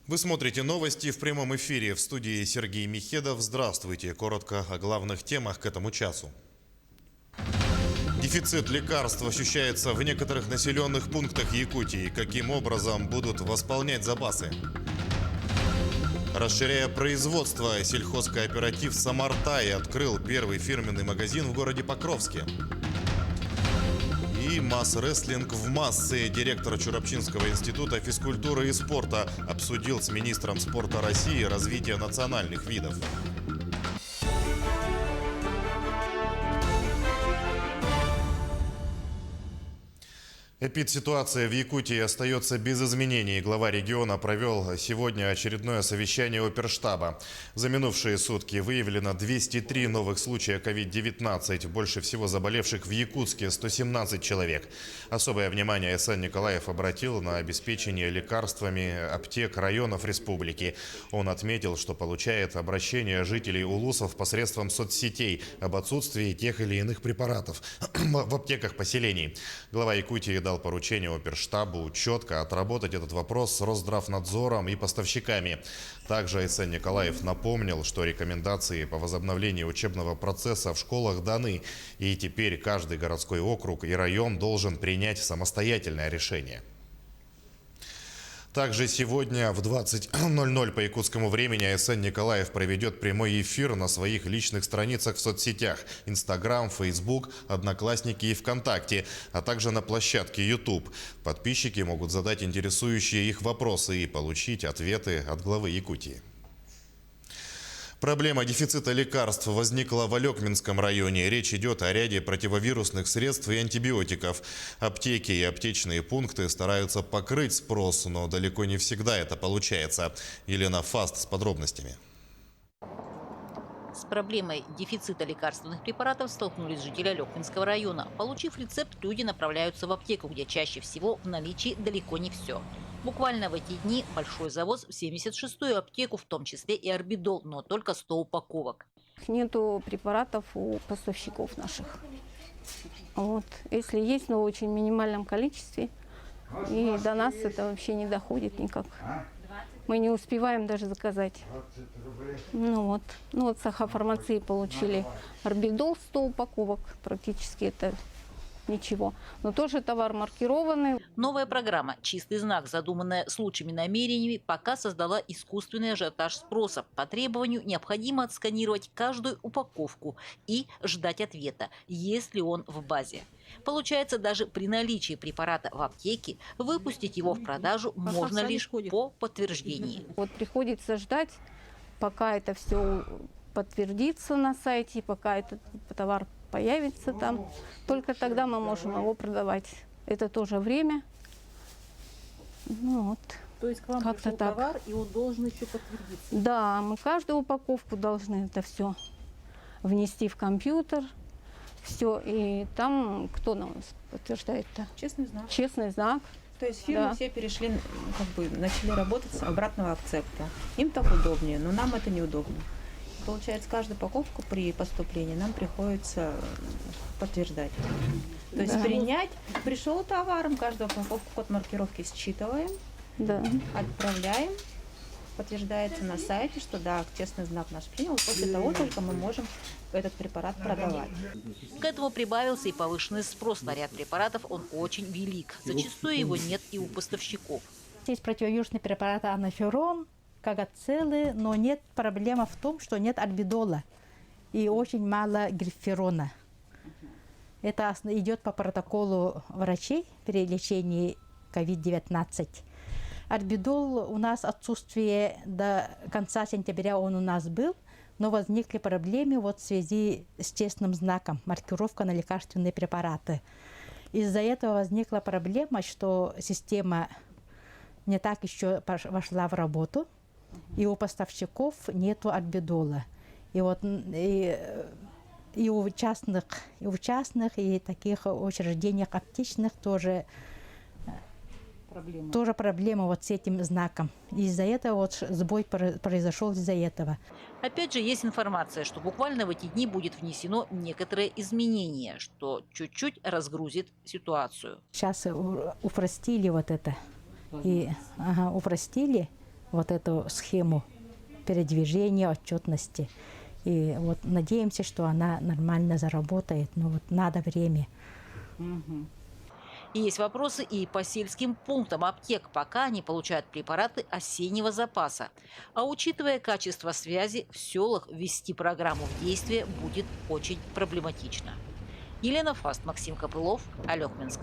Вы смотрите новости в прямом эфире. В студии Сергей Михедов. Здравствуйте. Коротко о главных темах к этому часу. Дефицит лекарств ощущается в некоторых населенных пунктах Якутии. Каким образом будут восполнять запасы? Расширяя производство, сельхозкооператив «Самартай» открыл первый фирменный магазин в городе Покровске. И масс-рестлинг в массы. Директор Чурапчинского института физкультуры и спорта обсудил с министром спорта России развитие национальных видов. Эпидситуация в Якутии остается без изменений. Глава региона провел сегодня очередное совещание оперштаба. За минувшие сутки выявлено 203 новых случая COVID-19. Больше всего заболевших в Якутске – 117 человек. Особое внимание СН Николаев обратил на обеспечение лекарствами аптек районов республики. Он отметил, что получает обращения жителей улусов посредством соцсетей об отсутствии тех или иных препаратов в аптеках поселений. Глава Якутии дал поручение оперштабу четко отработать этот вопрос с Росздравнадзором и поставщиками. Также СН Николаев напомнил, что рекомендации по возобновлению учебного процесса в школах даны, и теперь каждый городской округ и район должен принять самостоятельное решение. Также сегодня в 20:00 по якутскому времени СН Николаев проведет прямой эфир на своих личных страницах в соцсетях – Инстаграм, Фейсбук, Одноклассники и ВКонтакте, а также на площадке YouTube. Подписчики могут задать интересующие их вопросы и получить ответы от главы Якутии. Проблема дефицита лекарств возникла в Алекминском районе. Речь идет о ряде противовирусных средств и антибиотиков. Аптеки и аптечные пункты стараются покрыть спрос, но далеко не всегда это получается. Елена Фаст с подробностями. С проблемой дефицита лекарственных препаратов столкнулись жители Алекминского района. Получив рецепт, люди направляются в аптеку, где чаще всего в наличии далеко не все. Буквально в эти дни большой завоз в 76-ю аптеку, в том числе и орбидол, но только 100 упаковок. Нету препаратов у поставщиков наших. Вот. Если есть, но в очень минимальном количестве. И до нас это вообще не доходит никак. Мы не успеваем даже заказать. Ну вот Сахафармации получили орбидол 100 упаковок. Практически это ничего. Но тоже товар маркированный. Новая программа «Чистый знак», задуманная с лучшими намерениями, пока создала искусственный ажиотаж спроса. По требованию необходимо отсканировать каждую упаковку и ждать ответа, есть ли он в базе. Получается, даже при наличии препарата в аптеке выпустить его в продажу можно лишь по подтверждении. Вот приходится ждать, пока это все подтвердится на сайте, пока этот товар появится там. Только тогда мы можем его продавать. Это тоже время. Ну вот. То есть к вам пришел товар, и он должен еще подтвердиться? Да, мы каждую упаковку должны это все внести в компьютер. Все, и там кто нам подтверждает-то? Честный знак. Честный знак. То есть фирмы все перешли, начали работать с обратного акцепта. Им так удобнее, но нам это неудобно. Получается, каждую упаковку при поступлении нам приходится подтверждать. То есть принять, пришел товаром, каждую упаковку код маркировки считываем, отправляем, подтверждается на сайте, что да, честный знак наш принял. После того только мы можем этот препарат продавать. К этому прибавился и повышенный спрос на ряд препаратов, он очень велик. Зачастую его нет и у поставщиков. Есть противовирусный препарат анаферон, кагацелы, но нет проблема в том, что нет орбидола и очень мало гриферона. Это идет по протоколу врачей при лечении COVID-19. Орбидол у нас отсутствие до конца сентября он у нас был, но возникли проблемы в связи с честным знаком, маркировка на лекарственные препараты. Из-за этого возникла проблема, что система не так еще вошла в работу, и у поставщиков нету орбидола. И у частных, и таких учреждениях аптечных тоже проблема с этим знаком. Из-за этого сбой произошел из-за этого. Опять же, есть информация, что буквально в эти дни будет внесено некоторое изменение, что чуть-чуть разгрузит ситуацию. Сейчас упростили это. И упростили вот эту схему передвижения, отчетности. И вот надеемся, что она нормально заработает, но вот надо время. Есть вопросы и по сельским пунктам аптек, пока они получают препараты осеннего запаса. А учитывая качество связи, в селах ввести программу в действие будет очень проблематично. Елена Фаст, Максим Копылов, Алехминск.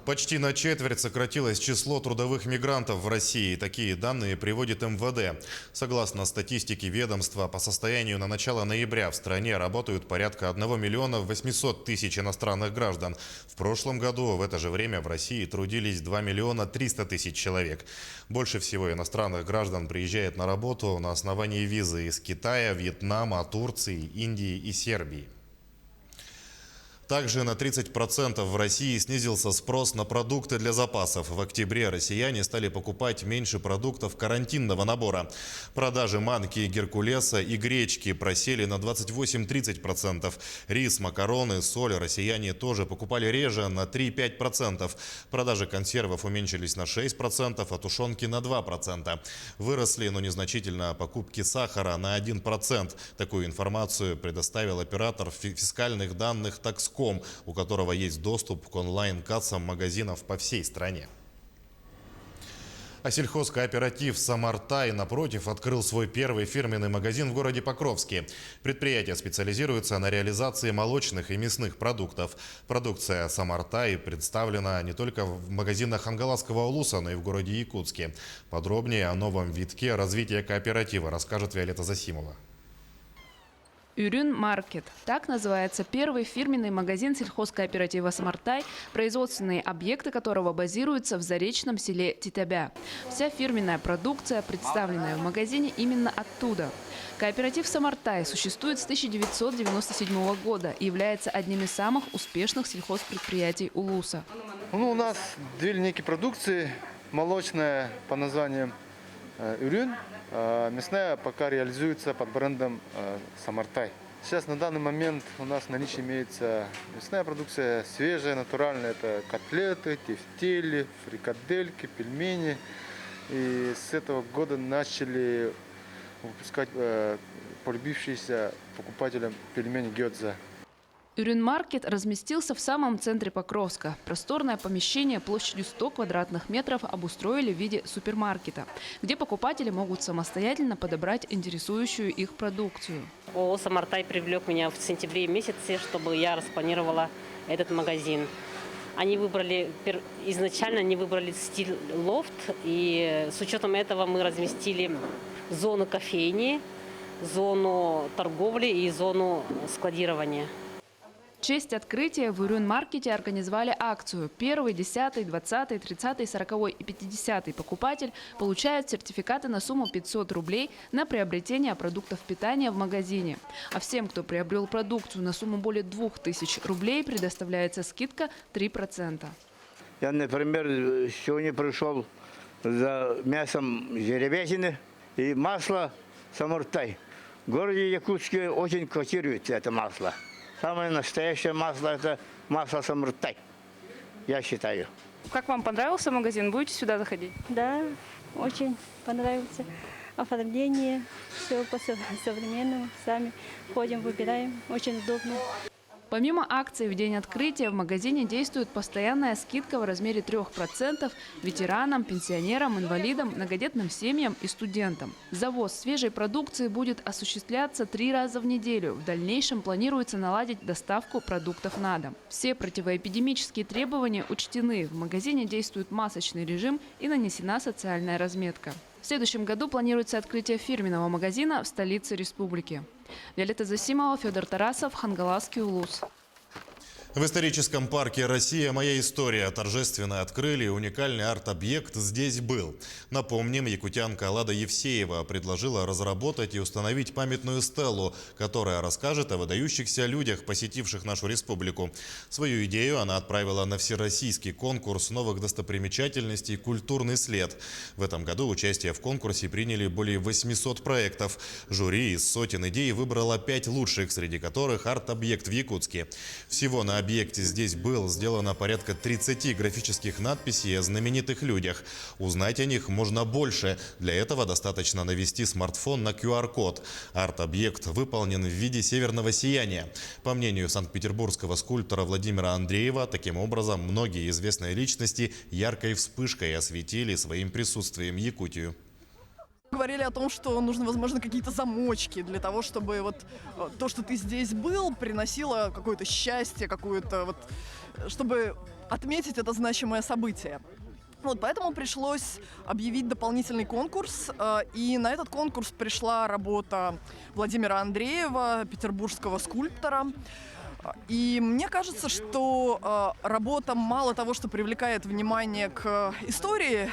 Почти на четверть сократилось число трудовых мигрантов в России. Такие данные приводит МВД. Согласно статистике ведомства, по состоянию на начало ноября в стране работают порядка 1 миллиона 800 тысяч иностранных граждан. В прошлом году в это же время в России трудились 2 миллиона 300 тысяч человек. Больше всего иностранных граждан приезжает на работу на основании визы из Китая, Вьетнама, Турции, Индии и Сербии. Также на 30% в России снизился спрос на продукты для запасов. В октябре россияне стали покупать меньше продуктов карантинного набора. Продажи манки, геркулеса и гречки просели на 28-30%. Рис, макароны, соль россияне тоже покупали реже на 3-5%. Продажи консервов уменьшились на 6%, а тушенки на 2%. Выросли, но незначительно, покупки сахара на 1%. Такую информацию предоставил оператор фискальных данных Taxcom, у которого есть доступ к онлайн-кассам магазинов по всей стране. А сельхозкооператив «Самартай», напротив, открыл свой первый фирменный магазин в городе Покровске. Предприятие специализируется на реализации молочных и мясных продуктов. Продукция «Самартай» представлена не только в магазинах Ангаласского улуса, но и в городе Якутске. Подробнее о новом витке развития кооператива расскажет Виолетта Засимова. Урюн Маркет. Так называется первый фирменный магазин сельхозкооператива «Самартай», производственные объекты которого базируются в заречном селе Титабя. Вся фирменная продукция, представленная в магазине, именно оттуда. Кооператив «Самартай» существует с 1997 года и является одним из самых успешных сельхозпредприятий Улуса. У нас две линейки продукции. Молочная по названием «Урюн», мясная пока реализуется под брендом «Самартай». Сейчас на данный момент у нас в наличии имеется мясная продукция, свежая, натуральная. Это котлеты, тефтели, фрикадельки, пельмени. И с этого года начали выпускать полюбившиеся покупателям пельмени гёдза. Урюн Маркет разместился в самом центре Покровска. Просторное помещение площадью 100 квадратных метров обустроили в виде супермаркета, где покупатели могут самостоятельно подобрать интересующую их продукцию. ООО «Самартай» привлек меня в сентябре месяце, чтобы я распланировала этот магазин. Изначально они выбрали стиль лофт, и с учетом этого мы разместили зону кофейни, зону торговли и зону складирования. В честь открытия в Урюн-маркете организовали акцию. Первый, 10, 20, 30, 40 и 50 покупатель получает сертификаты на сумму 500 рублей на приобретение продуктов питания в магазине. А всем, кто приобрел продукцию на сумму более 2000 рублей, предоставляется скидка 3%. Я, например, сегодня пришел за мясом жеребятины и масло «Самартай». В городе Якутске очень котируется это масло. Самое настоящее масло – это масло «Самартай», я считаю. Как вам понравился магазин? Будете сюда заходить? Да, очень понравился. Оформление, все по-современному. Сами ходим, выбираем. Очень удобно. Помимо акций в день открытия в магазине действует постоянная скидка в размере 3% ветеранам, пенсионерам, инвалидам, многодетным семьям и студентам. Завоз свежей продукции будет осуществляться 3 раза в неделю. В дальнейшем планируется наладить доставку продуктов на дом. Все противоэпидемические требования учтены. В магазине действует масочный режим и нанесена социальная разметка. В следующем году планируется открытие фирменного магазина в столице республики. Виолетта Засимова, Федор Тарасов, Хангаласский улус. В историческом парке «Россия. Моя история» торжественно открыли уникальный арт-объект «Здесь был». Напомним, якутянка Алада Евсеева предложила разработать и установить памятную стелу, которая расскажет о выдающихся людях, посетивших нашу республику. Свою идею она отправила на всероссийский конкурс новых достопримечательностей «Культурный след». В этом году участие в конкурсе приняли более 800 проектов. Жюри из сотен идей выбрало 5 лучших, среди которых арт-объект в Якутске. Всего на объекте «Здесь был» сделано порядка 30 графических надписей о знаменитых людях. Узнать о них можно больше. Для этого достаточно навести смартфон на QR-код. Арт-объект выполнен в виде северного сияния. По мнению санкт-петербургского скульптора Владимира Андреева, таким образом многие известные личности яркой вспышкой осветили своим присутствием Якутию. Говорили о том, что нужно, возможно, какие-то замочки для того, чтобы вот то, что ты здесь был, приносило какое-то счастье, какое-то вот, чтобы отметить это значимое событие. Вот, поэтому пришлось объявить дополнительный конкурс, и на этот конкурс пришла работа Владимира Андреева, петербургского скульптора. И мне кажется, что работа мало того, что привлекает внимание к истории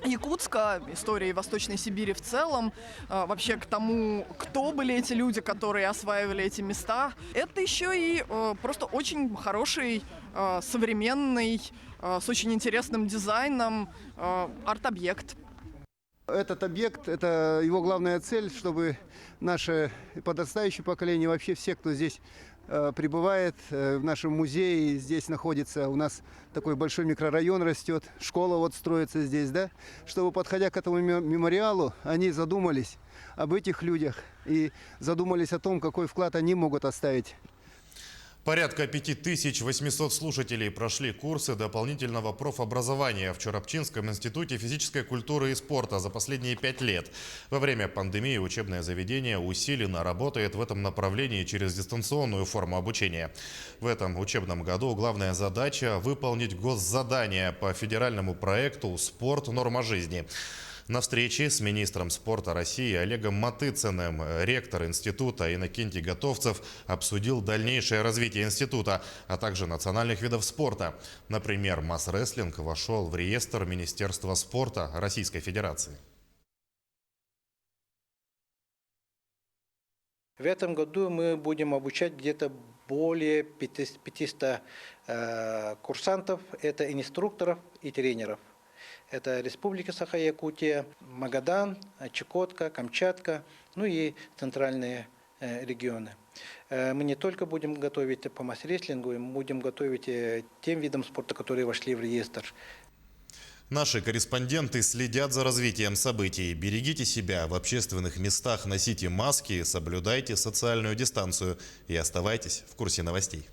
Якутска, истории Восточной Сибири в целом, вообще к тому, кто были эти люди, которые осваивали эти места. Это еще и просто очень хороший, современный, с очень интересным дизайном арт-объект. Этот объект, это его главная цель, чтобы наше подрастающее поколение, вообще все, кто здесь прибывает в нашем музее, здесь находится, у нас такой большой микрорайон растет, школа вот строится здесь, да, чтобы, подходя к этому мемориалу, они задумались об этих людях и задумались о том, какой вклад они могут оставить. Порядка 5800 слушателей прошли курсы дополнительного профобразования в Чорапчинском институте физической культуры и спорта за последние 5 лет. Во время пандемии учебное заведение усиленно работает в этом направлении через дистанционную форму обучения. В этом учебном году главная задача – выполнить госзадание по федеральному проекту «Спорт. Норма жизни». На встрече с министром спорта России Олегом Матыцыным ректор института Иннокентий Готовцев обсудил дальнейшее развитие института, а также национальных видов спорта. Например, масс-рестлинг вошел в реестр Министерства спорта Российской Федерации. В этом году мы будем обучать где-то более 500 курсантов, это инструкторов и тренеров. Это Республика Саха-Якутия, Магадан, Чукотка, Камчатка, ну и центральные регионы. Мы не только будем готовить по масс-рестлингу, мы будем готовить тем видам спорта, которые вошли в реестр. Наши корреспонденты следят за развитием событий. Берегите себя в общественных местах, носите маски, соблюдайте социальную дистанцию и оставайтесь в курсе новостей.